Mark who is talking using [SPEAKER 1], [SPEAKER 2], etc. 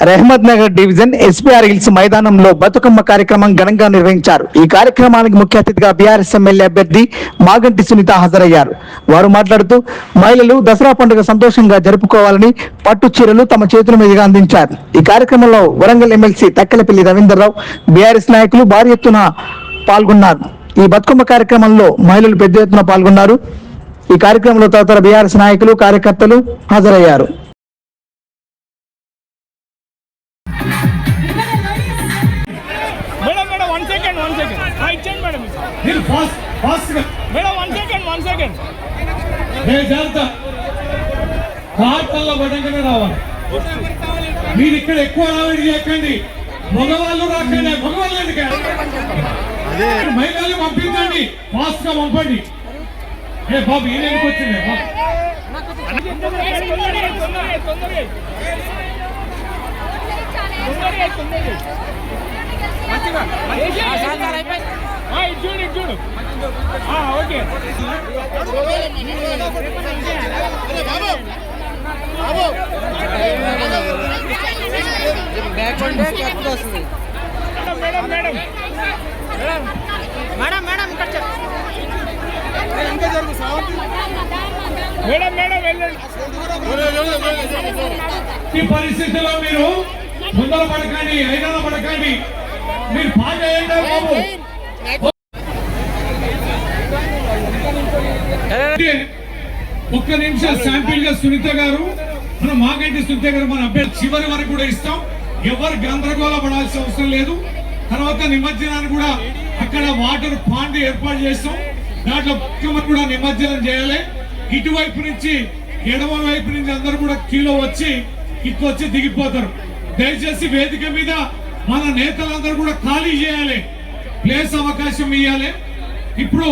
[SPEAKER 1] Rahmat Nagar division SPR hills మైదానంలో బతుకమ్మ కార్యక్రమం ఘనంగా నిర్వహించారు. ఈ కార్యక్రమానికి ముఖ్య అతిథిగా బీఆర్ఎస్ ఎమ్మెల్యే అభ్యర్థి మాగంటి సునీత హాజరయ్యారు. వారు మాట్లాడుతూ మహిళలు దసరా పండుగ సంతోషంగా జరుపుకోవాలని పట్టు చీరలు తమ చేతుల మీదుగా అందించారు. ఈ కార్యక్రమంలో వరంగల్ ఎమ్మెల్సీ తక్కెలపల్లి రవీందర్రావు, బీఆర్ఎస్ నాయకులు భారీ ఎత్తున పాల్గొన్నారు. ఈ బతుకమ్మ కార్యక్రమంలో మహిళలు పెద్ద ఎత్తున పాల్గొన్నారు. ఈ కార్యక్రమంలో తదితర బీఆర్ఎస్ నాయకులు, కార్యకర్తలు హాజరయ్యారు.
[SPEAKER 2] రావాలి మీరు ఇక్కడ ఎక్కువ రావడం చేయకండి. మగవాళ్ళు రాకండి. మగవాళ్ళు ఎందుకండి, మహిళలు పంపించండి, ఫాస్ట్ గా పంపండి. ఏ బాబు ఈయన ఎందుకు వచ్చింది చూడు చూడు. Okay madam madam madam madam madam madam వెళ్ళండి. ఈ పరిస్థితిలో మీరు తొందర పడకండి, ఐదన పడకండి. మీరు పాట చేయండి బాబు. ఒక్క నిమిషం శాంపిల్ గా సునీత గారు, మనం మాగంటి సునీత గారు మన అభ్యర్థి చివరి వరకు కూడా ఇస్తాం. ఎవరు గందరగోళ పడాల్సిన అవసరం లేదు. తర్వాత నిమజ్జనాన్ని కూడా అక్కడ వాటర్ పాండ్ ఏర్పాటు చేస్తాం. దాంట్లో కూడా నిమజ్జనం చేయాలి. ఇటువైపు నుంచి ఎడమ వైపు నుంచి అందరూ కూడా క్యూలో వచ్చి ఇట్లా వచ్చి దిగిపోతారు. దయచేసి వేదిక మీద మన నేతలందరూ కూడా ఖాళీ చేయాలి, ప్లేస్ అవకాశం ఇవ్వాలి. ఇప్పుడు